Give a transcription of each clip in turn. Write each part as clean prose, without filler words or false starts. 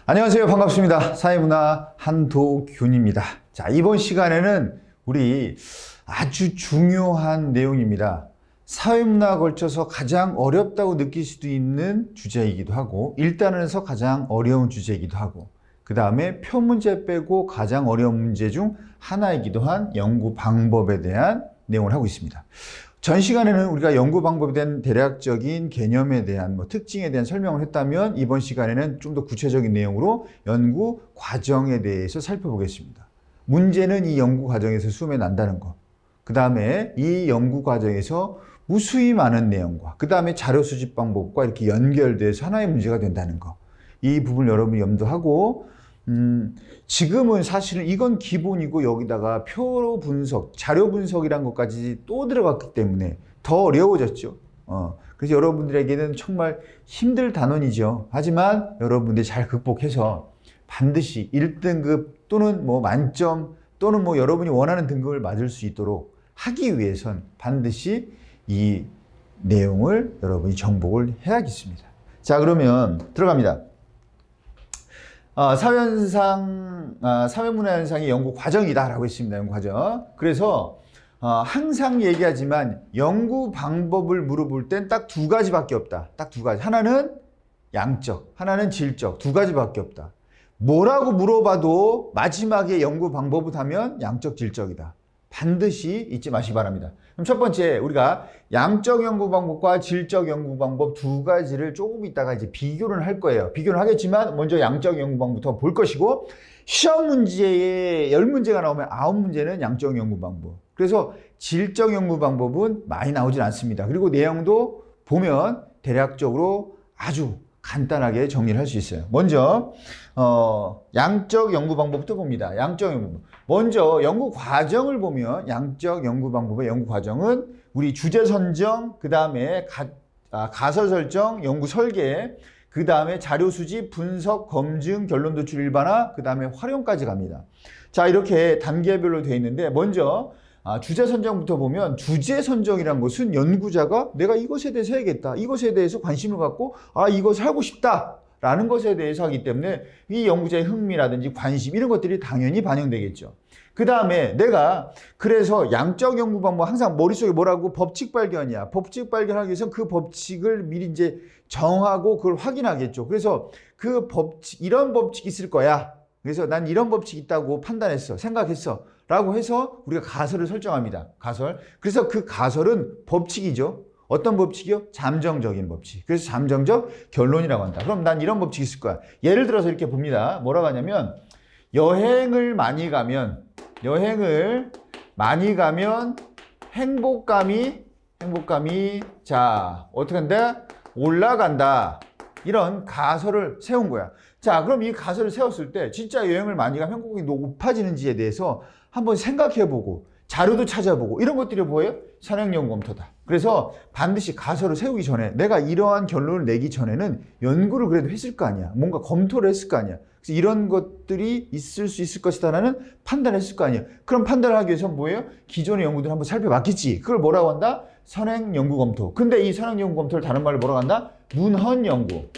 안녕하세요. 반갑습니다. 사회문화 한도균입니다. 자, 이번 시간에는 우리 아주 중요한 내용입니다. 사회문화에 걸쳐서 가장 어렵다고 느낄 수도 있는 주제이기도 하고, 1단원에서 가장 어려운 주제이기도 하고, 그 다음에 표문제 빼고 가장 어려운 문제 중 하나이기도 한 연구 방법에 대한 내용을 하고 있습니다. 전 시간에는 우리가 연구 방법에 대한 대략적인 개념에 대한 특징에 대한 설명을 했다면, 이번 시간에는 좀 더 구체적인 내용으로 연구 과정에 대해서 살펴보겠습니다. 문제는 이 연구 과정에서 수험에 난다는 거, 그 다음에 이 연구 과정에서 무수히 많은 내용과 그 다음에 자료 수집 방법과 이렇게 연결돼서 하나의 문제가 된다는 거, 이 부분을 여러분이 염두하고, 지금은 사실은 이건 기본이고 여기다가 표 분석, 자료 분석이란 것까지 또 들어갔기 때문에 더 어려워졌죠. 그래서 여러분들에게는 정말 힘들 단원이죠. 하지만 여러분들이 잘 극복해서 반드시 1등급 또는 만점 또는 여러분이 원하는 등급을 맞을 수 있도록 하기 위해선 반드시 이 내용을 여러분이 정복을 해야겠습니다. 자, 그러면 들어갑니다. 사회문화 현상의 연구 과정이다라고 했습니다. 연구 과정. 그래서 항상 얘기하지만 연구 방법을 물어볼 땐 딱 두 가지밖에 없다. 딱 두 가지. 하나는 양적, 하나는 질적. 두 가지밖에 없다. 뭐라고 물어봐도 마지막에 연구 방법을 하면 양적, 질적이다. 반드시 잊지 마시기 바랍니다. 그럼 첫 번째, 우리가 양적 연구 방법과 질적 연구 방법 두 가지를 조금 있다가 이제 비교를 할 거예요. 비교를 하겠지만 먼저 양적 연구 방법부터 볼 것이고, 시험 문제에 10문제가 나오면 9문제는 양적 연구 방법. 그래서 질적 연구 방법은 많이 나오진 않습니다. 그리고 내용도 보면 대략적으로 아주 간단하게 정리를 할 수 있어요. 먼저 양적 연구 방법부터 봅니다. 양적 연구 방법. 먼저 연구 과정을 보면 양적 연구 방법의 연구 과정은 우리 주제 선정, 그 다음에 가설 설정, 연구 설계, 그 다음에 자료 수집, 분석, 검증, 결론 도출 일반화, 그 다음에 활용까지 갑니다. 자, 이렇게 단계별로 되어 있는데, 먼저 주제 선정부터 보면, 주제 선정이란 것은 연구자가 내가 이것에 대해서 해야겠다, 이것에 대해서 관심을 갖고 이것을 하고 싶다 라는 것에 대해서 하기 때문에 이 연구자의 흥미라든지 관심, 이런 것들이 당연히 반영되겠죠. 그 다음에 내가 그래서 양적 연구 방법, 항상 머릿속에 뭐라고? 법칙 발견이야. 법칙 발견하기 위해서 그 법칙을 미리 이제 정하고 그걸 확인하겠죠. 그래서 그 법칙, 이런 법칙이 있을 거야. 그래서 난 이런 법칙이 있다고 판단했어, 생각했어 라고 해서 우리가 가설을 설정합니다. 가설. 그래서 그 가설은 법칙이죠. 어떤 법칙이요? 잠정적인 법칙. 그래서 잠정적 결론이라고 한다. 그럼 난 이런 법칙이 있을 거야. 예를 들어서 이렇게 봅니다. 뭐라고 하냐면, 여행을 많이 가면 행복감이 자, 어떻게 한다? 올라간다. 이런 가설을 세운 거야. 자, 그럼 이 가설을 세웠을 때 진짜 여행을 많이 가면 행복이 높아지는지에 대해서 한번 생각해보고 자료도 찾아보고 이런 것들이 뭐예요? 선행연구 검토다. 그래서 반드시 가설을 세우기 전에, 내가 이러한 결론을 내기 전에는 연구를 그래도 했을 거 아니야. 뭔가 검토를 했을 거 아니야. 그래서 이런 것들이 있을 수 있을 것이다라는 판단을 했을 거 아니야. 그럼 판단을 하기 위해서 뭐예요? 기존의 연구들을 한번 살펴봤겠지. 그걸 뭐라고 한다? 선행연구 검토. 근데 이 선행연구 검토를 다른 말로 뭐라고 한다? 문헌연구.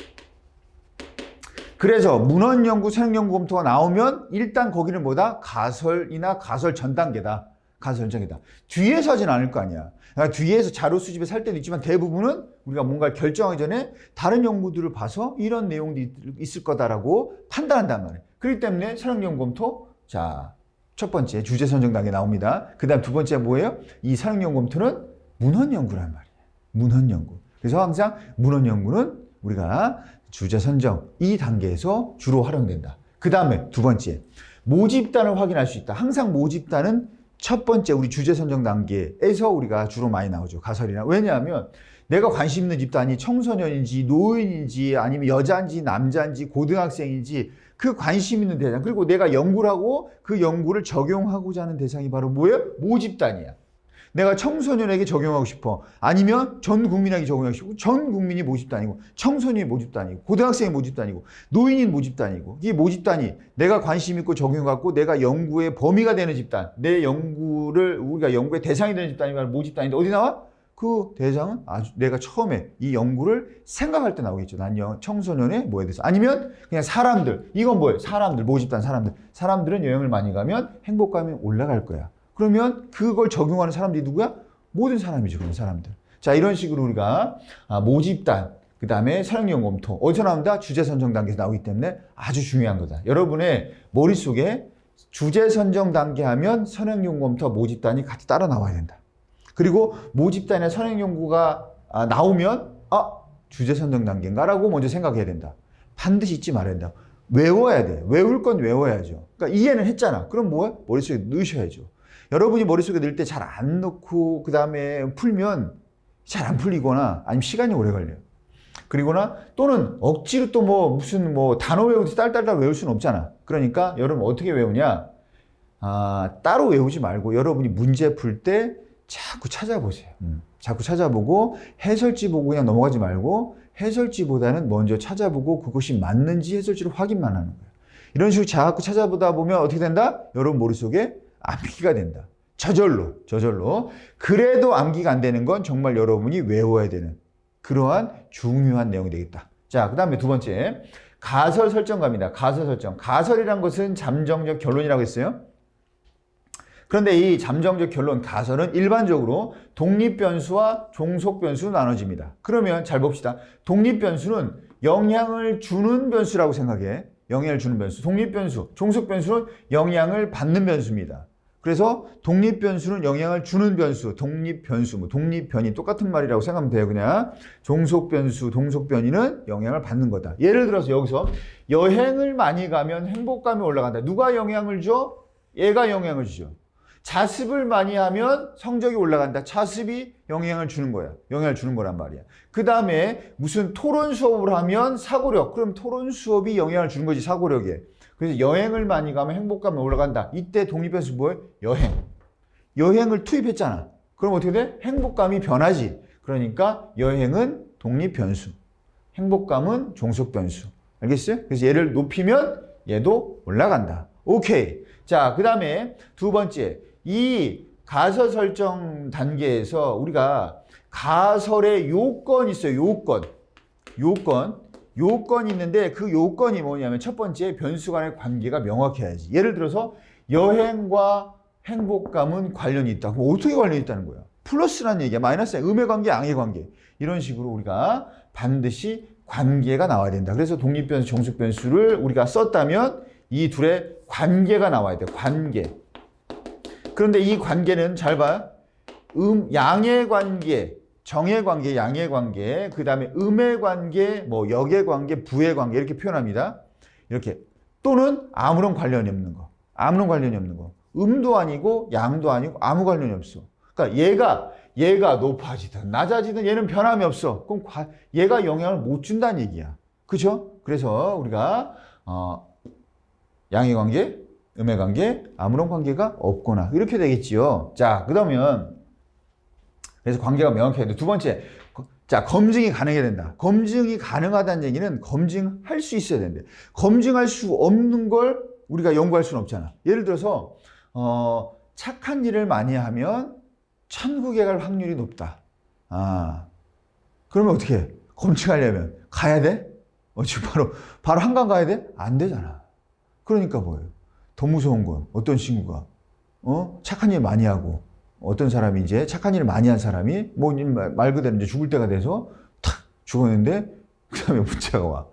그래서 문헌연구, 선행연구 검토가 나오면 일단 거기는 뭐다? 가설이나 가설 전 단계다. 가설 전이다. 뒤에서 하진 않을 거 아니야. 그러니까 뒤에서 자료 수집에 살 때도 있지만 대부분은 우리가 뭔가를 결정하기 전에 다른 연구들을 봐서 이런 내용이 있을 거다라고 판단한단 말이에요. 그렇기 때문에 선행연구 검토, 자, 첫 번째 주제 선정 단계 나옵니다. 그 다음 두 번째 뭐예요? 이 선행연구 검토는 문헌연구란 말이에요. 문헌연구. 그래서 항상 문헌연구는 우리가 주제 선정 이 단계에서 주로 활용된다. 그 다음에 두 번째, 모집단을 확인할 수 있다. 항상 모집단은 첫 번째 우리 주제 선정 단계에서 우리가 주로 많이 나오죠. 가설이나. 왜냐하면 내가 관심 있는 집단이 청소년인지 노인인지 아니면 여자인지 남자인지 고등학생인지 그 관심 있는 대상, 그리고 내가 연구를 하고 그 연구를 적용하고자 하는 대상이 바로 뭐예요? 모집단이야. 내가 청소년에게 적용하고 싶어. 아니면 전 국민에게 적용하고 싶고, 전 국민이 모집단이고, 청소년이 모집단이고, 고등학생이 모집단이고, 노인이 모집단이고, 이 모집단이 내가 관심 있고 적용해갖고 내가 연구의 범위가 되는 집단, 내 연구를, 우리가 연구의 대상이 되는 집단이 바로 모집단인데 어디 나와? 그 대상은 아주 내가 처음에 이 연구를 생각할 때 나오겠죠. 난 청소년의 뭐에 대해서. 아니면 그냥 사람들. 이건 뭐예요? 사람들, 모집단 사람들. 사람들은 여행을 많이 가면 행복감이 올라갈 거야. 그러면 그걸 적용하는 사람들이 누구야? 모든 사람이죠. 그런 사람들. 자, 이런 식으로 우리가 모집단, 그 다음에 선행용 검토. 어디서 나온다? 주제 선정 단계에서 나오기 때문에 아주 중요한 거다. 여러분의 머릿속에 주제 선정 단계 하면 선행용 검토와 모집단이 같이 따라 나와야 된다. 그리고 모집단의 선행연구가 나오면 주제 선정 단계인가? 라고 먼저 생각해야 된다. 반드시 잊지 말아야 된다. 외워야 돼. 외울 건 외워야죠. 그러니까 이해는 했잖아. 그럼 뭐야? 머릿속에 넣으셔야죠. 여러분이 머릿속에 넣을 때 잘 안 넣고 그 다음에 풀면 잘 안 풀리거나 아니면 시간이 오래 걸려요. 그리고나 또는 억지로 또 무슨 단어 외우듯이 딸딸딸 외울 수는 없잖아. 그러니까 여러분 어떻게 외우냐? 따로 외우지 말고 여러분이 문제 풀 때 자꾸 찾아보세요. 자꾸 찾아보고 해설지 보고 그냥 넘어가지 말고 해설지보다는 먼저 찾아보고 그것이 맞는지 해설지를 확인만 하는 거예요. 이런 식으로 자꾸 찾아보다 보면 어떻게 된다? 여러분 머릿속에 암기가 된다. 저절로. 그래도 암기가 안 되는 건 정말 여러분이 외워야 되는 그러한 중요한 내용이 되겠다. 자, 그 다음에 두 번째, 가설 설정갑니다. 가설 설정. 가설이란 것은 잠정적 결론이라고 했어요. 그런데 이 잠정적 결론, 가설은 일반적으로 독립변수와 종속변수로 나눠집니다. 그러면 잘 봅시다. 독립변수는 영향을 주는 변수라고 생각해. 영향을 주는 변수. 독립변수, 종속변수는 영향을 받는 변수입니다. 그래서 독립변수는 영향을 주는 변수, 독립변수, 독립변이 똑같은 말이라고 생각하면 돼요. 그냥 종속변수, 동속변이는 영향을 받는 거다. 예를 들어서 여기서 여행을 많이 가면 행복감이 올라간다. 누가 영향을 줘? 얘가 영향을 주죠. 자습을 많이 하면 성적이 올라간다. 자습이 영향을 주는 거야. 영향을 주는 거란 말이야. 그 다음에 무슨 토론 수업을 하면 사고력. 그럼 토론 수업이 영향을 주는 거지, 사고력에. 그래서 여행을 많이 가면 행복감이 올라간다. 이때 독립변수 뭐예요? 여행. 여행을 투입했잖아. 그럼 어떻게 돼? 행복감이 변하지. 그러니까 여행은 독립변수. 행복감은 종속변수. 알겠어요? 그래서 얘를 높이면 얘도 올라간다. 오케이. 자, 그 다음에 두 번째. 이 가설 설정 단계에서 우리가 가설의 요건이 있어요. 요건이 있는데 그 요건이 뭐냐면 첫 번째, 변수 간의 관계가 명확해야지. 예를 들어서 여행과 행복감은 관련이 있다. 그럼 어떻게 관련이 있다는 거야? 플러스라는 얘기야. 마이너스야. 음의 관계, 양의 관계. 이런 식으로 우리가 반드시 관계가 나와야 된다. 그래서 독립변수, 종속변수를 우리가 썼다면 이 둘의 관계가 나와야 돼요. 관계. 그런데 이 관계는 잘 봐. 양의 관계, 정의 관계, 양의 관계, 그 다음에 음의 관계, 역의 관계, 부의 관계 이렇게 표현합니다. 이렇게. 또는 아무런 관련이 없는 거. 아무런 관련이 없는 거. 음도 아니고 양도 아니고 아무 관련이 없어. 그러니까 얘가 높아지든 낮아지든 얘는 변함이 없어. 그럼 얘가 영향을 못 준다는 얘기야. 그죠? 그래서 우리가 양의 관계, 음의 관계, 아무런 관계가 없거나 이렇게 되겠지요. 자, 그러면 그래서 관계가 명확해야 돼. 두 번째, 자, 검증이 가능해야 된다. 검증이 가능하다는 얘기는 검증할 수 있어야 된대. 검증할 수 없는 걸 우리가 연구할 수는 없잖아. 예를 들어서 착한 일을 많이 하면 천국에 갈 확률이 높다. 그러면 어떻게 해? 검증하려면 가야 돼? 지금 바로 한강 가야 돼? 안 되잖아. 그러니까 뭐예요? 더 무서운 건 어떤 친구가 착한 일 많이 하고 어떤 사람이 이제 착한 일을 많이 한 사람이 말 그대로 이제 죽을 때가 돼서 탁 죽었는데 그 다음에 문자가 와.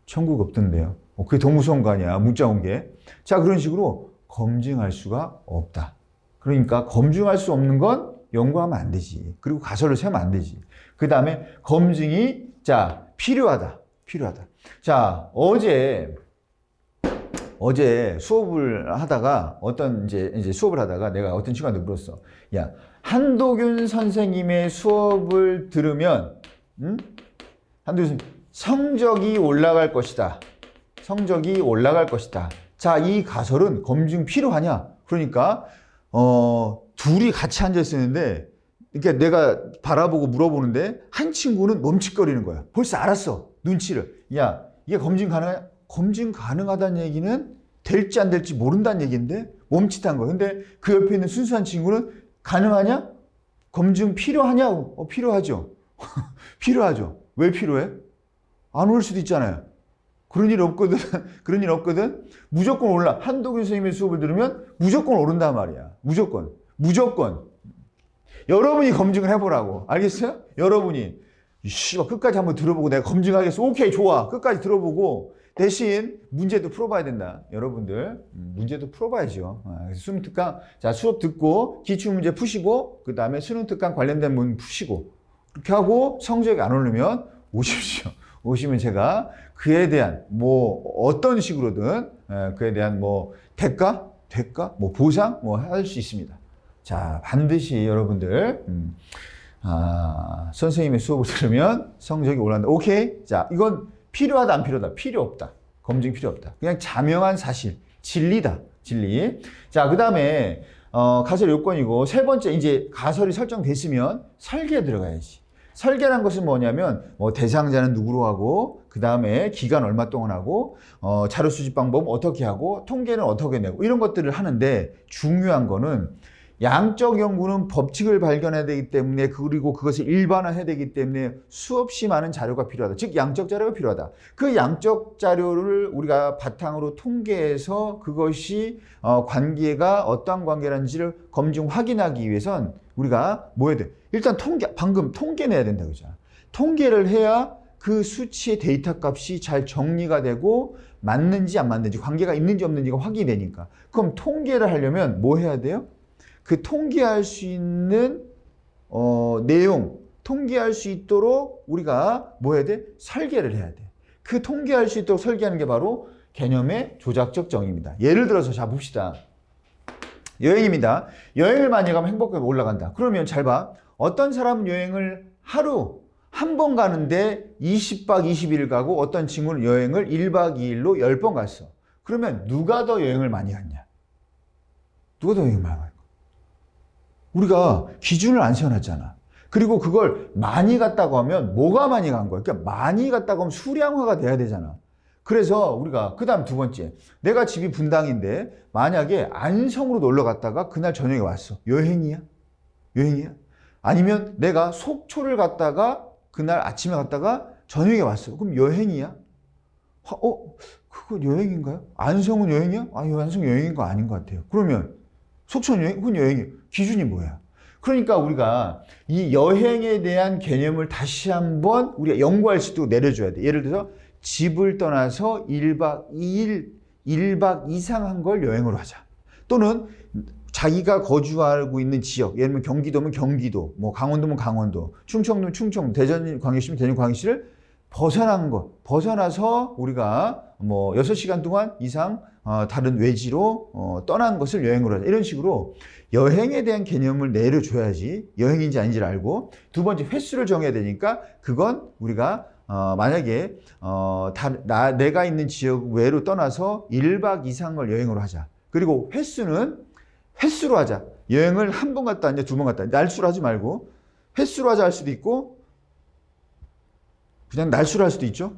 천국 없던데요. 그게 더 무서운 거 아니야. 문자 온 게. 자, 그런 식으로 검증할 수가 없다. 그러니까 검증할 수 없는 건 연구하면 안 되지. 그리고 가설을 세우면 안 되지. 그 다음에 검증이 필요하다. 자, 어제 수업을 하다가 이제 수업을 하다가 내가 어떤 친구한테 물었어. 야, 한도균 선생님의 수업을 들으면 한도균 선생님 성적이 올라갈 것이다. 성적이 올라갈 것이다. 자, 이 가설은 검증 필요하냐? 그러니까 둘이 같이 앉아 있었는데 그러니까 내가 바라보고 물어보는데 한 친구는 멈칫거리는 거야. 벌써 알았어. 눈치를. 야, 이게 검증 가능하냐? 검증 가능하다는 얘기는 될지 안 될지 모른다는 얘기인데 멈칫한 거야. 근데 그 옆에 있는 순수한 친구는 가능하냐? 검증 필요하냐고? 필요하죠. 필요하죠. 왜 필요해? 안 올 수도 있잖아요. 그런 일 없거든. 그런 일 없거든. 무조건 올라. 한도균 선생님의 수업을 들으면 무조건 오른단 말이야. 무조건. 무조건. 여러분이 검증을 해보라고. 알겠어요? 여러분이. 씨발, 끝까지 한번 들어보고 내가 검증하겠어. 오케이, 좋아. 끝까지 들어보고 대신 문제도 풀어봐야 된다. 여러분들. 문제도 풀어봐야죠. 그래서 수능 특강. 자, 수업 듣고 기출문제 푸시고 그 다음에 수능 특강 관련된 문 푸시고 그렇게 하고 성적이 안 오르면 오십시오. 오시면 제가 그에 대한 뭐 어떤 식으로든 그에 대한 뭐 대가, 뭐 보상 뭐 할 수 있습니다. 자, 반드시 여러분들 선생님의 수업을 들으면 성적이 올라간다. 오케이. 자, 이건 필요하다 안 필요하다? 필요 없다. 검증 필요 없다. 그냥 자명한 사실, 진리다. 진리. 자, 그 다음에 가설 요건이고 세 번째 이제 가설이 설정됐으면 설계에 들어가야지. 설계란 것은 뭐냐면 뭐 대상자는 누구로 하고 그 다음에 기간 얼마 동안 하고 자료 수집 방법 어떻게 하고 통계는 어떻게 내고 이런 것들을 하는데 중요한 거는 양적 연구는 법칙을 발견해야 되기 때문에 그리고 그것을 일반화해야 되기 때문에 수없이 많은 자료가 필요하다. 즉 양적 자료가 필요하다. 그 양적 자료를 우리가 바탕으로 통계해서 그것이 관계가 어떠한 관계라는지를 검증 확인하기 위해선 우리가 뭐 해야 돼? 일단 방금 통계 내야 된다 그러잖아. 통계를 해야 그 수치의 데이터 값이 잘 정리가 되고 맞는지 안 맞는지 관계가 있는지 없는지가 확인이 되니까. 그럼 통계를 하려면 뭐 해야 돼요? 그 통계할 수 있는 내용, 통계할 수 있도록 우리가 뭐 해야 돼? 설계를 해야 돼. 그 통계할 수 있도록 설계하는 게 바로 개념의 조작적 정의입니다. 예를 들어서 자 봅시다. 여행입니다. 여행을 많이 가면 행복감이 올라간다. 그러면 잘 봐. 어떤 사람은 여행을 하루 한 번 가는데 20박 20일 가고 어떤 친구는 여행을 1박 2일로 10번 갔어. 그러면 누가 더 여행을 많이 갔냐? 누가 더 여행을 많이 갔냐? 우리가 기준을 안 세워놨잖아. 그리고 그걸 많이 갔다고 하면 뭐가 많이 간 거야? 그러니까 많이 갔다고 하면 수량화가 돼야 되잖아. 그래서 우리가 그 다음 두 번째, 내가 집이 분당인데 만약에 안성으로 놀러 갔다가 그날 저녁에 왔어. 여행이야? 여행이야? 아니면 내가 속초를 갔다가 그날 아침에 갔다가 저녁에 왔어. 그럼 여행이야? 그거 여행인가요? 안성은 여행이야? 안성 여행인 거 아닌 것 같아요. 그러면 속초는 여행? 그건 여행이에요. 기준이 뭐야? 그러니까 우리가 이 여행에 대한 개념을 다시 한번 우리가 연구할 수 있도록 내려줘야 돼. 예를 들어서 집을 떠나서 1박 2일, 1박 이상 한 걸 여행으로 하자. 또는 자기가 거주하고 있는 지역, 예를 들면 경기도면 경기도, 뭐 강원도면 강원도, 충청도면 충청, 대전 광역시면 대전 광역시를 벗어난 것, 벗어나서 우리가 뭐 6시간 동안 이상 다른 외지로 떠난 것을 여행으로 하자. 이런 식으로 여행에 대한 개념을 내려줘야지 여행인지 아닌지를 알고 두 번째 횟수를 정해야 되니까 그건 우리가 만약에 내가 있는 지역 외로 떠나서 1박 이상을 여행으로 하자. 그리고 횟수로 하자. 여행을 한 번 갔다 왔냐 두 번 갔다 왔냐. 날수로 하지 말고 횟수로 하자 할 수도 있고 그냥 날수로 할 수도 있죠.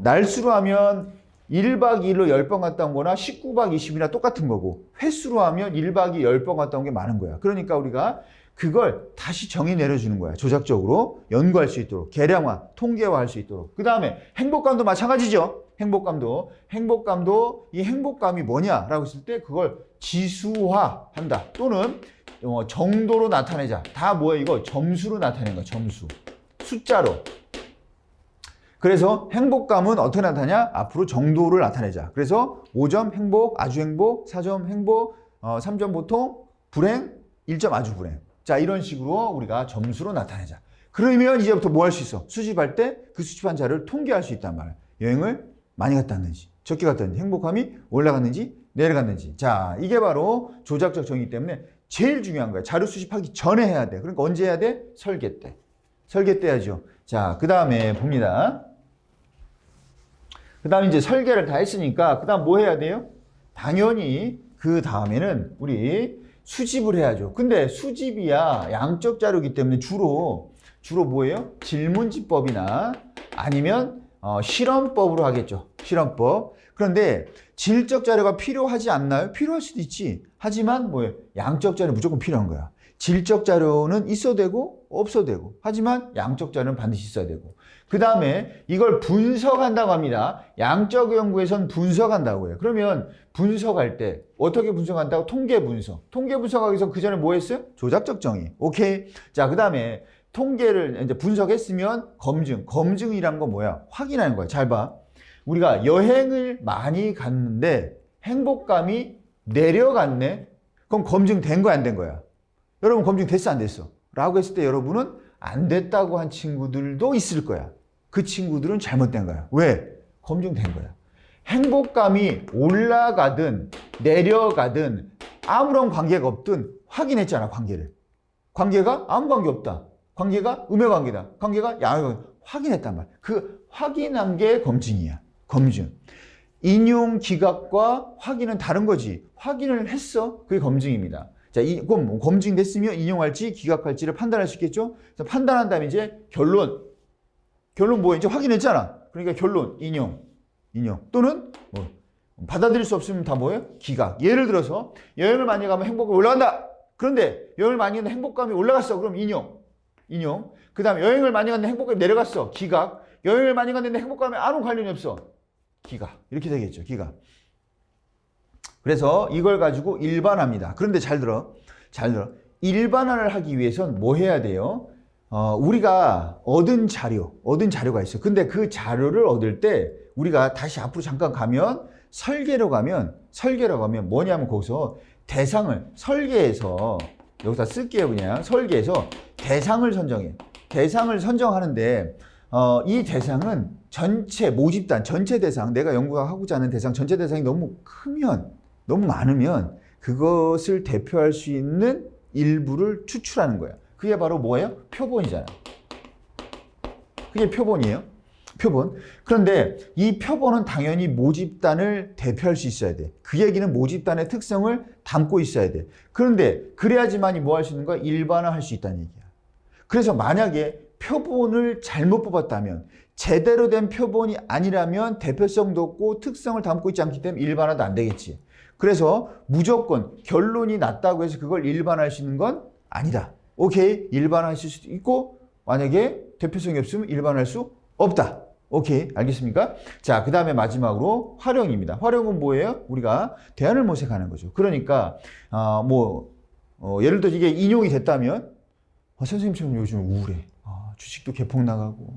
날수로 하면 1박 2일로 10번 갔다 온 거나 19박 20일이나 똑같은 거고 횟수로 하면 1박 2일 10번 갔다 온 게 많은 거야. 그러니까 우리가 그걸 다시 정의 내려주는 거야. 조작적으로 연구할 수 있도록 계량화, 통계화할 수 있도록. 그 다음에 행복감도 마찬가지죠. 행복감도 이 행복감이 뭐냐라고 했을 때 그걸 지수화한다. 또는 정도로 나타내자. 다 뭐야 이거? 점수로 나타내는 거야. 점수. 숫자로. 그래서 행복감은 어떻게 나타나냐? 앞으로 정도를 나타내자. 그래서 5점 행복, 아주 행복, 4점 행복, 3점 보통, 불행, 1점 아주 불행. 자, 이런 식으로 우리가 점수로 나타내자. 그러면 이제부터 뭐 할 수 있어? 수집할 때 그 수집한 자료를 통계할 수 있단 말이야. 여행을 많이 갔다 왔는지, 적게 갔다 왔는지, 행복감이 올라갔는지, 내려갔는지. 자, 이게 바로 조작적 정의 때문에 제일 중요한 거야. 자료 수집하기 전에 해야 돼. 그러니까 언제 해야 돼? 설계 때. 설계 때 해야죠. 자, 그 다음에 봅니다. 그 다음에 이제 설계를 다 했으니까 그 다음 뭐 해야 돼요? 당연히 그 다음에는 우리 수집을 해야죠. 근데 수집이야 양적 자료이기 때문에 주로 뭐예요? 질문지법이나 아니면 실험법으로 하겠죠. 실험법. 그런데 질적 자료가 필요하지 않나요? 필요할 수도 있지. 하지만 뭐예요? 양적 자료 무조건 필요한 거야. 질적 자료는 있어도 되고 없어도 되고 하지만 양적 자료는 반드시 있어야 되고 그 다음에 이걸 분석한다고 합니다. 양적 연구에선 분석한다고 해요. 그러면 분석할 때 어떻게 분석한다고? 통계 분석. 통계 분석하기 위해서 그 전에 뭐 했어요? 조작적 정의. 오케이. 자, 그 다음에 통계를 이제 분석했으면 검증. 검증이란 건 뭐야? 확인하는 거야. 잘 봐. 우리가 여행을 많이 갔는데 행복감이 내려갔네? 그럼 검증된 거야, 안 된 거야? 여러분 검증됐어, 안 됐어? 라고 했을 때 여러분은 안 됐다고 한 친구들도 있을 거야. 그 친구들은 잘못된 거야. 왜? 검증된 거야. 행복감이 올라가든 내려가든 아무런 관계가 없든 확인했잖아, 관계를. 관계가 아무 관계 없다. 관계가 음의 관계다. 관계가 양의 관계다. 확인했단 말이야. 그 확인한 게 검증이야. 검증. 인용 기각과 확인은 다른 거지. 확인을 했어. 그게 검증입니다. 자, 그럼 검증됐으면 인용할지 기각할지를 판단할 수 있겠죠? 그래서 판단한 다음에 이제 결론. 결론 뭐야? 이제 확인했잖아. 그러니까 결론, 인용. 또는 뭐 받아들일 수 없으면 다 뭐예요? 기각. 예를 들어서 여행을 많이 가면 행복감이 올라간다. 그런데 여행을 많이 했는데 행복감이 올라갔어. 그럼 인용. 그 다음에 여행을 많이 갔는데 행복감이 내려갔어. 기각. 여행을 많이 갔는데 행복감에 아무 관련이 없어. 기각. 이렇게 되겠죠. 기각. 그래서 이걸 가지고 일반화합니다. 그런데 잘 들어. 일반화를 하기 위해선 뭐 해야 돼요? 우리가 얻은 자료가 있어. 근데 그 자료를 얻을 때 우리가 다시 앞으로 잠깐 가면 설계로 가면 뭐냐면 거기서 대상을 설계해서 여기다 쓸게요. 그냥 설계해서 대상을 선정해. 대상을 선정하는데 이 대상은 전체 모집단, 전체 대상, 내가 연구하고자 하는 대상, 전체 대상이 너무 크면, 너무 많으면 그것을 대표할 수 있는 일부를 추출하는 거야. 그게 바로 뭐예요? 표본이잖아. 그게 표본이에요. 표본. 그런데 이 표본은 당연히 모집단을 대표할 수 있어야 돼. 그 얘기는 모집단의 특성을 담고 있어야 돼. 그런데 그래야지만이 뭐 할 수 있는 거야? 일반화할 수 있다는 얘기야. 그래서 만약에 표본을 잘못 뽑았다면, 제대로 된 표본이 아니라면 대표성도 없고 특성을 담고 있지 않기 때문에 일반화도 안 되겠지. 그래서 무조건 결론이 낮다고 해서 그걸 일반화할 수 있는 건 아니다. 오케이, 일반화하실 수도 있고 만약에 대표성이 없으면 일반화할 수 없다. 오케이, 알겠습니까? 자, 그 다음에 마지막으로 활용입니다. 활용은 뭐예요? 우리가 대안을 모색하는 거죠. 그러니까 예를 들어 이게 인용이 됐다면 선생님처럼 요즘 우울해. 주식도 개폭 나가고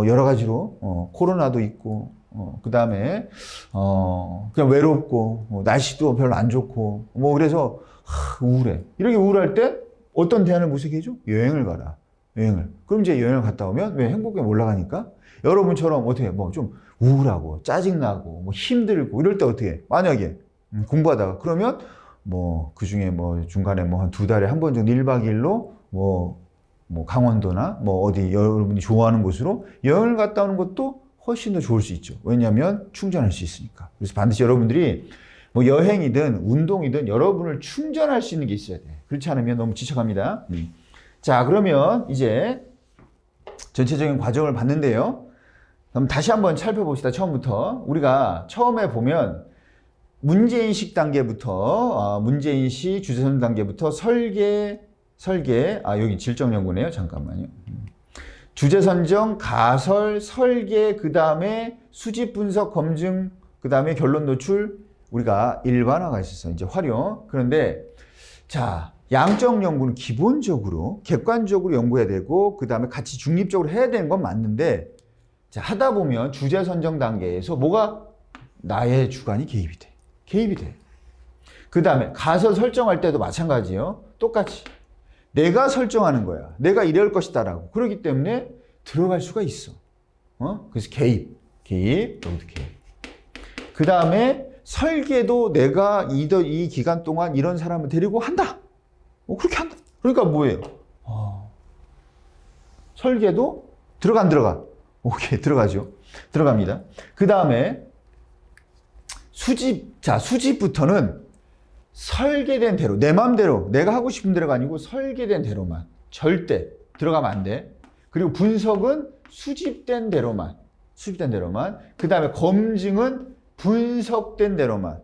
여러 가지로 코로나도 있고 그 다음에 그냥 외롭고 날씨도 별로 안 좋고 그래서 우울해. 이렇게 우울할 때 어떤 대안을 모색해줘? 여행을 가라. 여행을. 그럼 이제 여행을 갔다 오면 왜 행복감이 올라가니까? 여러분처럼 어떻게 좀 우울하고 짜증나고 힘들고 이럴 때 어떻게 해? 만약에 공부하다가 그러면 그 중에 중간에 한 2달에 한 번 정도 1박 2일로 강원도나 어디 여러분이 좋아하는 곳으로 여행을 갔다 오는 것도 훨씬 더 좋을 수 있죠. 왜냐하면 충전할 수 있으니까. 그래서 반드시 여러분들이 여행이든 운동이든 여러분을 충전할 수 있는 게 있어야 돼. 그렇지 않으면 너무 지쳐갑니다. 자, 그러면 이제 전체적인 과정을 봤는데요. 그럼 다시 한번 살펴봅시다. 처음부터. 우리가 처음에 보면 문제인식 단계부터 문제인식 주제선 단계부터 설계 여기 질적 연구네요. 잠깐만요. 주제 선정, 가설, 설계, 그 다음에 수집 분석, 검증, 그 다음에 결론 노출, 우리가 일반화가 있었어요. 이제 활용. 그런데 자, 양적 연구는 기본적으로 객관적으로 연구해야 되고 그 다음에 같이 중립적으로 해야 되는 건 맞는데 자, 하다 보면 주제 선정 단계에서 뭐가 나의 주관이 개입이 돼. 그 다음에 가설 설정할 때도 마찬가지예요. 똑같이. 내가 설정하는 거야. 내가 이럴 것이다 라고. 그렇기 때문에 들어갈 수가 있어. 그래서 개입. 여기도 개입. 그 다음에 설계도 내가 이 기간 동안 이런 사람을 데리고 한다. 그렇게 한다. 그러니까 뭐예요? 설계도 안 들어가? 오케이, 들어가죠. 들어갑니다. 그 다음에 수집. 자, 수집부터는 설계된 대로, 내 맘대로, 내가 하고 싶은 대로가 아니고 설계된 대로만. 절대 들어가면 안 돼. 그리고 분석은 수집된 대로만. 그 다음에 검증은 분석된 대로만.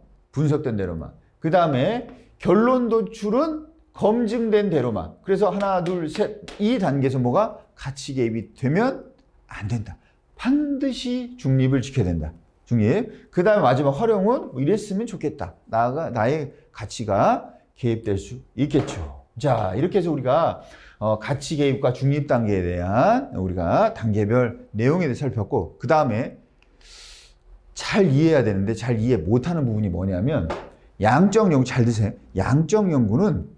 그 다음에 결론 도출은 검증된 대로만. 그래서 하나, 둘, 셋, 이 단계에서 뭐가 가치 개입이 되면 안 된다. 반드시 중립을 지켜야 된다. 중립. 그 다음에 마지막 활용은 뭐 이랬으면 좋겠다. 나의 가치가 개입될 수 있겠죠. 자, 이렇게 해서 우리가 가치 개입과 중립 단계에 대한 우리가 단계별 내용에 대해 살폈고, 그 다음에 잘 이해해야 되는데 잘 이해 못하는 부분이 뭐냐면, 양적 연구, 잘 드세요. 양적 연구는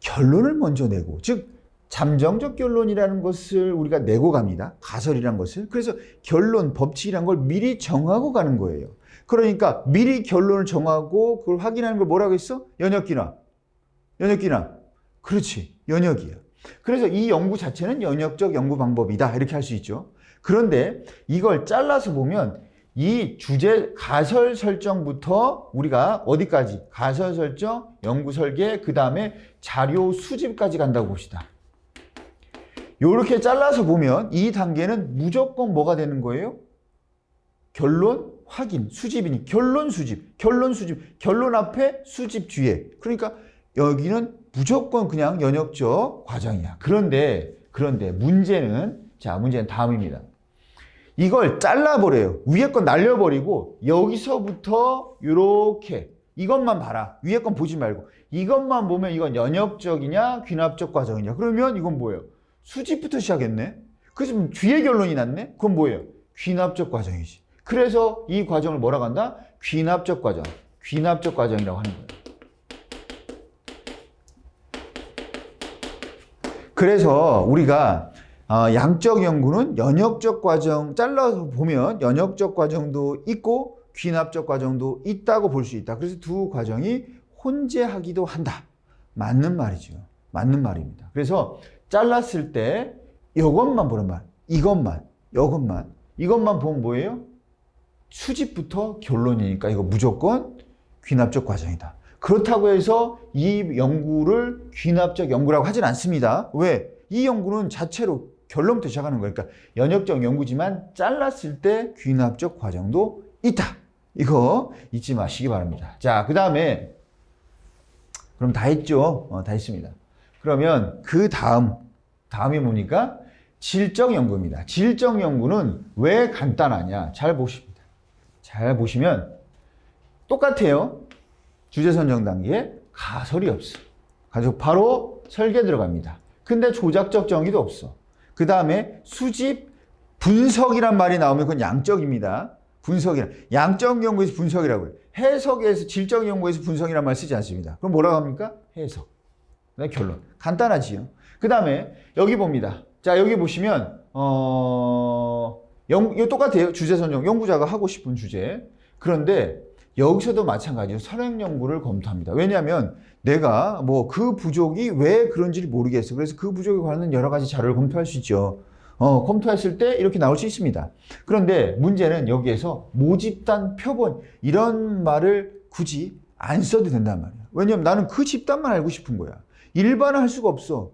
결론을 먼저 내고, 즉 잠정적 결론이라는 것을 우리가 내고 갑니다. 가설이라는 것을. 그래서 결론, 법칙이라는 걸 미리 정하고 가는 거예요. 그러니까 미리 결론을 정하고 그걸 확인하는 걸 뭐라고 했어? 연역기나. 그렇지. 연역이야. 그래서 이 연구 자체는 연역적 연구 방법이다. 이렇게 할 수 있죠. 그런데 이걸 잘라서 보면 이 주제 가설 설정부터 우리가 어디까지? 가설 설정, 연구 설계, 그 다음에 자료 수집까지 간다고 봅시다. 이렇게 잘라서 보면 이 단계는 무조건 뭐가 되는 거예요? 결론 확인, 수집이니 결론 수집, 결론 앞에 수집 뒤에. 그러니까 여기는 무조건 그냥 연역적 과정이야. 그런데 문제는 다음입니다. 이걸 잘라버려요. 위에 건 날려버리고 여기서부터 이렇게 이것만 봐라. 위에 건 보지 말고 이것만 보면 이건 연역적이냐 귀납적 과정이냐. 그러면 이건 뭐예요? 수집부터 시작했네. 그래서 뒤에 결론이 났네. 그건 뭐예요? 귀납적 과정이지. 그래서 이 과정을 뭐라고 한다? 귀납적 과정이라고 하는 거예요. 그래서 우리가 양적 연구는 연역적 과정, 잘라서 보면 연역적 과정도 있고 귀납적 과정도 있다고 볼 수 있다. 그래서 두 과정이 혼재하기도 한다. 맞는 말이죠. 맞는 말입니다. 그래서 잘랐을 때 이것만 보는 말, 이것만 보면 뭐예요? 수집부터 결론이니까 이거 무조건 귀납적 과정이다. 그렇다고 해서 이 연구를 귀납적 연구라고 하진 않습니다. 왜? 이 연구는 자체로 결론부터 시작하는 거니까 연역적 연구지만 잘랐을 때 귀납적 과정도 있다. 이거 잊지 마시기 바랍니다. 자, 그 다음에 그럼 다 했죠? 다 했습니다. 그러면 그 다음이 뭡니까? 질적 연구입니다. 질적 연구는 왜 간단하냐? 잘 보십니다. 잘 보시면 똑같아요. 주제 선정 단계에 가설이 없어. 가지고 바로 설계 들어갑니다. 근데 조작적 정의도 없어. 그 다음에 수집, 분석이란 말이 나오면 그건 양적입니다. 양적 연구에서 분석이라고 해요. 해석에서, 질적 연구에서 분석이란 말 쓰지 않습니다. 그럼 뭐라고 합니까? 해석. 그다음에 결론. 간단하지요. 그 다음에 여기 봅니다. 자, 여기 보시면 이거 똑같아요. 주제 선정. 연구자가 하고 싶은 주제. 그런데 여기서도 마찬가지로 선행 연구를 검토합니다. 왜냐하면 내가 그 부족이 왜 그런지를 모르겠어. 그래서 그 부족에 관한 여러 가지 자료를 검토할 수 있죠. 검토했을 때 이렇게 나올 수 있습니다. 그런데 문제는 여기에서 모집단, 표본 이런 말을 굳이 안 써도 된단 말이야. 왜냐하면 나는 그 집단만 알고 싶은 거야. 일반화할 수가 없어.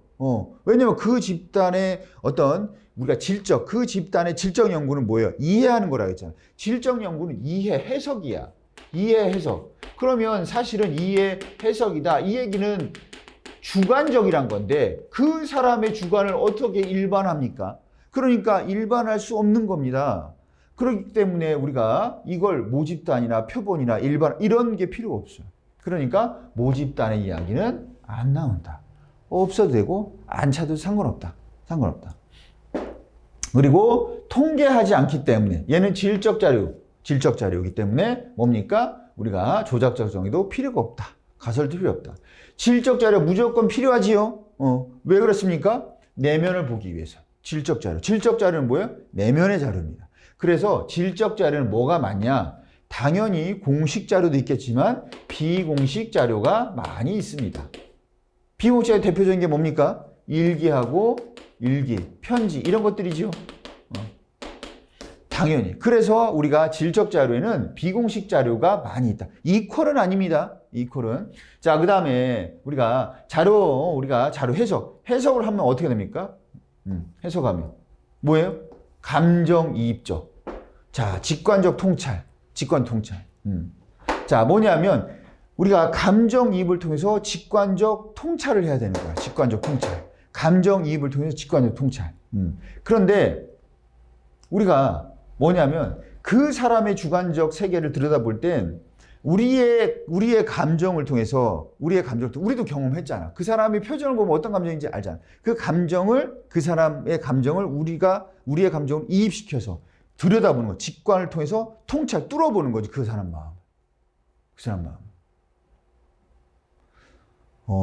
왜냐하면 그 집단의 우리가 그 집단의 질적 연구는 뭐예요? 이해하는 거라고 했잖아. 질적 연구는 이해, 해석이야. 이해, 해석. 그러면 사실은 이해, 해석이다. 이 얘기는 주관적이란 건데 그 사람의 주관을 어떻게 일반합니까? 그러니까 일반할 수 없는 겁니다. 그렇기 때문에 우리가 이걸 모집단이나 표본이나 일반 이런 게 필요 없어요. 그러니까 모집단의 이야기는 안 나온다. 없어도 되고 안 차도 상관없다. 그리고 통계하지 않기 때문에 얘는 질적 자료이기 때문에 뭡니까? 우리가 조작적 정의도 필요가 없다. 가설도 필요 없다. 질적 자료 무조건 필요하지요. 왜 그렇습니까? 내면을 보기 위해서. 질적 자료는 뭐예요? 내면의 자료입니다. 그래서 질적 자료는 뭐가 많냐? 당연히 공식 자료도 있겠지만 비공식 자료가 많이 있습니다. 비공식 자료 대표적인 게 뭡니까? 일기하고 일기, 편지 이런 것들이죠. 당연히. 그래서 우리가 질적 자료에는 비공식 자료가 많이 있다. 이퀄은 아닙니다. 이퀄은. 자, 그 다음에 우리가 자료 해석을 하면 어떻게 됩니까? 해석하면 뭐예요? 감정이입적. 자, 직관 통찰. 자, 뭐냐면 우리가 감정이입을 통해서 직관적 통찰을 해야 되는 거야. 직관적 통찰. 감정이입을 통해서 직관적 통찰. 그런데 우리가 뭐냐면 그 사람의 주관적 세계를 들여다볼 땐 우리의 감정을 통해서 우리도 경험했잖아. 그 사람의 표정을 보면 어떤 감정인지 알잖아. 그 사람의 감정을 우리의 감정을 이입시켜서 들여다보는 거. 직관을 통해서 통찰 뚫어보는 거지. 그 사람 마음.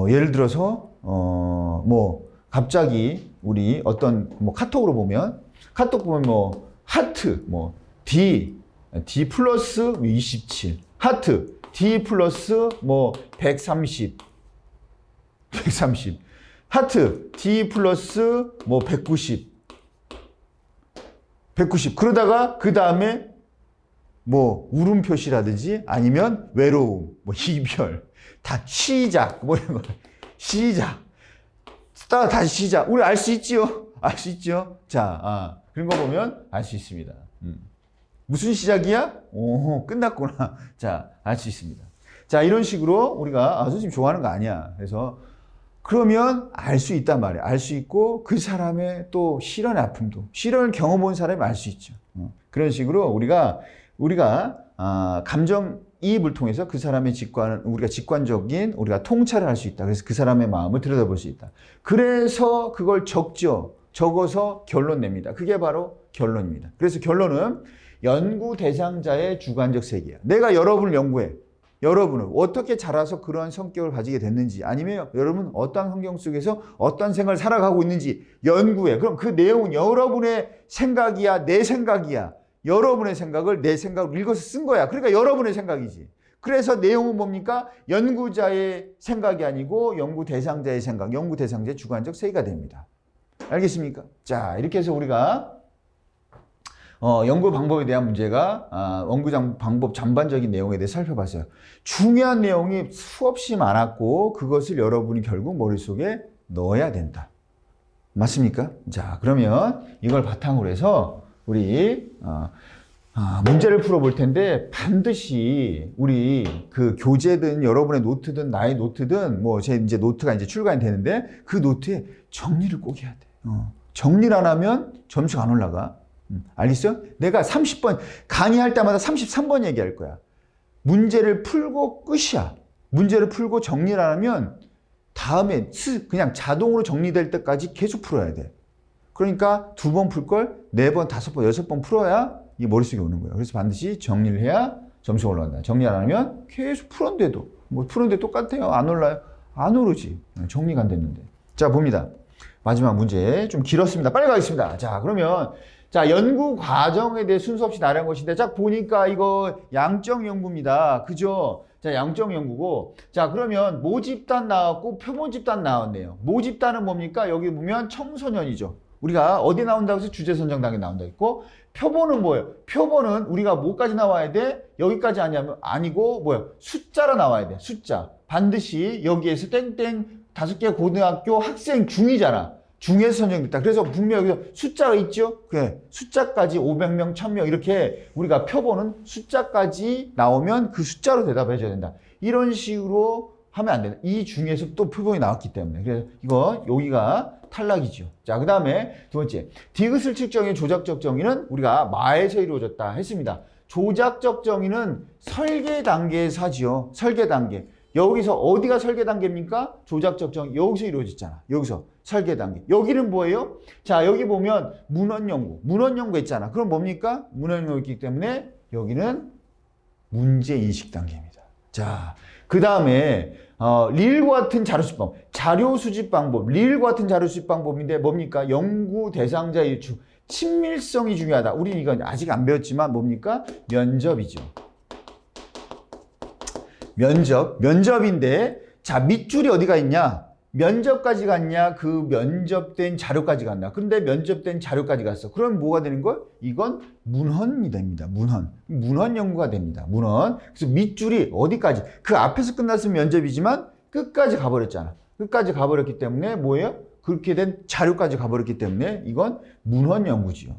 예를 들어서 갑자기 우리 어떤 카톡으로 보면 하트 D 플러스 27 하트 D 플러스 130 하트 D 플러스 190 그러다가 그 다음에 울음 표시라든지 아니면 외로움 이별 다 시작 이런 거 시작 다시 시작. 우리 알 수 있지요? 자, 그런 거 보면 알 수 있습니다. 무슨 시작이야? 오, 끝났구나. 자, 알 수 있습니다. 자, 이런 식으로 우리가 선생님 좋아하는 거 아니야. 그래서 그러면 알 수 있단 말이야. 알 수 있고 그 사람의 또 시련의 아픔도 시련을 경험한 사람이 알 수 있죠. 그런 식으로 우리가 감정이입을 통해서 그 사람의 우리가 통찰을 할 수 있다. 그래서 그 사람의 마음을 들여다볼 수 있다. 그래서 그걸 적어서 결론 냅니다. 그게 바로 결론입니다. 그래서 결론은 연구 대상자의 주관적 세계야. 내가 여러분을 연구해. 여러분은 어떻게 자라서 그런 성격을 가지게 됐는지 아니면 여러분 어떤 환경 속에서 어떤 생활을 살아가고 있는지 연구해. 그럼 그 내용은 여러분의 생각이야, 내 생각이야. 여러분의 생각을 내 생각으로 읽어서 쓴 거야. 그러니까 여러분의 생각이지. 그래서 내용은 뭡니까? 연구자의 생각이 아니고 연구 대상자의 생각, 연구 대상자의 주관적 세계가 됩니다. 알겠습니까? 자, 이렇게 해서 우리가 연구 방법에 대한 문제가 연구 방법 전반적인 내용에 대해 살펴봤어요. 중요한 내용이 수없이 많았고 그것을 여러분이 결국 머릿속에 넣어야 된다. 맞습니까? 자, 그러면 이걸 바탕으로 해서 우리 문제를 풀어볼 텐데 반드시 우리 그 교재든 여러분의 노트든 나의 노트든 제 이제 노트가 이제 출간이 되는데 그 노트에 정리를 꼭 해야 돼. 정리를 안 하면 점수가 안 올라가. 알겠어요? 내가 30번 강의할 때마다 33번 얘기할 거야. 문제를 풀고 끝이야. 문제를 풀고 정리를 안 하면 다음에 그냥 자동으로 정리될 때까지 계속 풀어야 돼. 그러니까 2번 풀 걸 4번, 5번, 6번 풀어야 이 머릿속에 오는 거예요. 그래서 반드시 정리를 해야 점수가 올라간다. 정리 안 하면 계속 풀었는데도 푸는데 똑같아요. 안 올라요? 안 오르지. 정리가 안 됐는데. 자, 봅니다. 마지막 문제 좀 길었습니다. 빨리 가겠습니다. 자, 그러면 연구 과정에 대해 순서 없이 나란 것인데 자, 보니까 이거 양적 연구입니다. 그죠? 자, 양적 연구고 자, 그러면 모집단 나왔고 표본집단 나왔네요. 모집단은 뭡니까? 여기 보면 청소년이죠. 우리가 어디 나온다고 해서 주제 선정단계 나온다고 했고 표본은 뭐예요? 표본은 우리가 뭐까지 나와야 돼? 여기까지 아니고 뭐예요? 숫자로 나와야 돼. 숫자. 반드시 여기에서 땡땡 5개 고등학교 학생 중이잖아. 중에서 선정됐다. 그래서 분명히 여기서 숫자가 있죠? 그래. 숫자까지 500명, 1000명 이렇게 우리가 표본은 숫자까지 나오면 그 숫자로 대답해 줘야 된다. 이런 식으로 하면 안 된다. 이 중에서 또 표본이 나왔기 때문에. 그래서 이거 여기가 탈락이죠. 자, 그 다음에 두 번째. 디귿을 측정의 조작적 정의는 우리가 마에서 이루어졌다 했습니다. 조작적 정의는 설계 단계에서 하지요. 설계 단계. 여기서 어디가 설계 단계입니까? 조작적 정의. 여기서 이루어졌잖아. 여기서 설계 단계. 여기는 뭐예요? 자, 여기 보면 문헌 연구 했잖아. 그럼 뭡니까? 문헌 연구 있기 때문에 여기는 문제 인식 단계입니다. 자, 그 다음에 릴과 같은 자료 수집 방법. 자료 수집 방법. 릴과 같은 자료 수집 방법인데 뭡니까? 연구 대상자 일축. 친밀성이 중요하다. 우리 이건 아직 안 배웠지만 뭡니까? 면접이죠. 면접인데 자, 밑줄이 어디가 있냐? 면접까지 갔냐? 그 면접된 자료까지 갔나? 근데 면접된 자료까지 갔어. 그럼 뭐가 되는 걸? 이건 문헌이 됩니다. 문헌 연구가 됩니다. 문헌. 그래서 밑줄이 어디까지? 그 앞에서 끝났으면 면접이지만 끝까지 가버렸잖아. 끝까지 가버렸기 때문에 뭐예요? 그렇게 된 자료까지 가버렸기 때문에 이건 문헌 연구지요.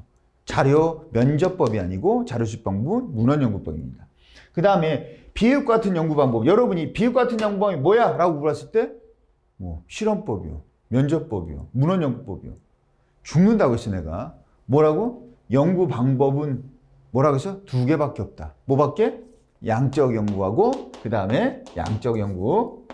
자료 면접법이 아니고 자료 수집 방법은 문헌 연구법입니다. 그 다음에 비읍 같은 연구 방법. 여러분이 비읍 같은 연구 방법이 뭐야? 라고 물었을 때 뭐 실험법이요, 면접법이요, 문헌연구법이요. 죽는다고 했어 내가. 뭐라고? 연구 방법은 뭐라고 했어? 2개밖에 없다. 뭐밖에? 양적 연구하고 그 다음에 양적 연구,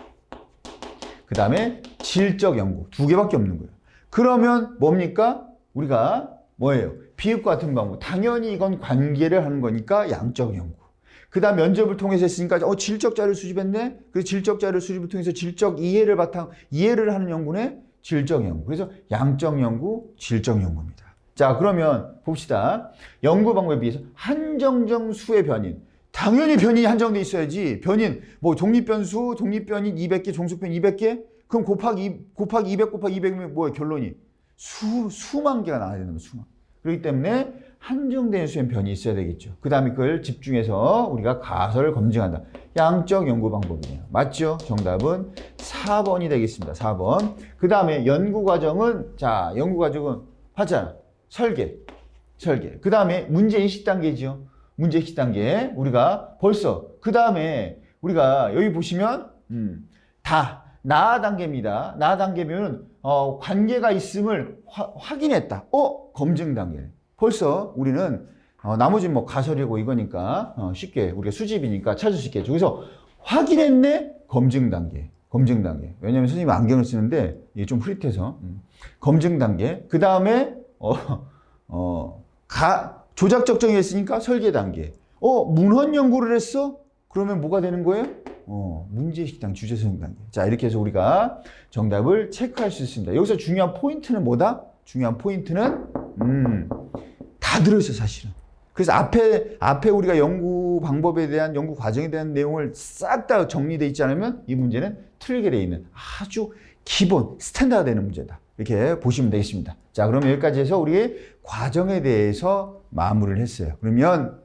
그 다음에 질적 연구 2개밖에 없는 거예요. 그러면 뭡니까? 우리가 뭐예요? 비읍 같은 방법. 당연히 이건 관계를 하는 거니까 양적 연구. 그 다음 면접을 통해서 했으니까 질적 자료를 수집했네? 그 질적 자료 수집을 통해서 질적 이해를 하는 연구네? 질적 연구. 그래서 양적 연구, 질적 연구입니다. 자, 그러면 봅시다. 연구 방법에 비해서 한정적 수의 변인. 당연히 변인이 한정돼 있어야지. 변인, 뭐 독립변수, 독립변인 200개, 종속변인 200개? 그럼 곱하기 200 곱하기 200이면 뭐예요? 결론이 수만 개가 나와야 되는 거예요. 수만. 그렇기 때문에 한정된 수의 변이 있어야 되겠죠. 그 다음에 그걸 집중해서 우리가 가설을 검증한다. 양적 연구 방법이네요. 맞죠? 정답은 4번이 되겠습니다. 4번. 그 다음에 연구과정은, 자, 연구과정은 하잖아. 설계. 그 다음에 문제인식 단계죠. 문제인식 단계. 우리가 벌써, 그 다음에 우리가 여기 보시면, 나아 단계입니다. 나아 단계면, 관계가 있음을 확인했다. 검증 단계. 벌써 우리는 나머지는 뭐 가설이고 이거니까 쉽게 우리가 수집이니까 찾을 수 있겠죠. 그래서 확인했네. 검증 단계. 왜냐하면 선생님이 안경을 쓰는데 이게 좀 흐릿해서 검증 단계. 그 다음에 조작 적정이 했으니까 설계 단계. 문헌 연구를 했어? 그러면 뭐가 되는 거예요? 문제식 단계, 주제성 단계. 자, 이렇게 해서 우리가 정답을 체크할 수 있습니다. 여기서 중요한 포인트는 뭐다? 중요한 포인트는 다 들어있어 사실은. 그래서 앞에 우리가 연구 방법에 대한, 연구 과정에 대한 내용을 싹 다 정리되어 있지 않으면 이 문제는 틀게 되어 있는 아주 기본 스탠다드 되는 문제다. 이렇게 보시면 되겠습니다. 자, 그럼 여기까지 해서 우리 과정에 대해서 마무리를 했어요. 그러면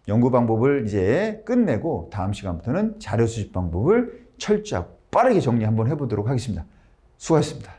연구 방법을 이제 끝내고 다음 시간부터는 자료 수집 방법을 철저하고 빠르게 정리 한번 해보도록 하겠습니다. 수고하셨습니다.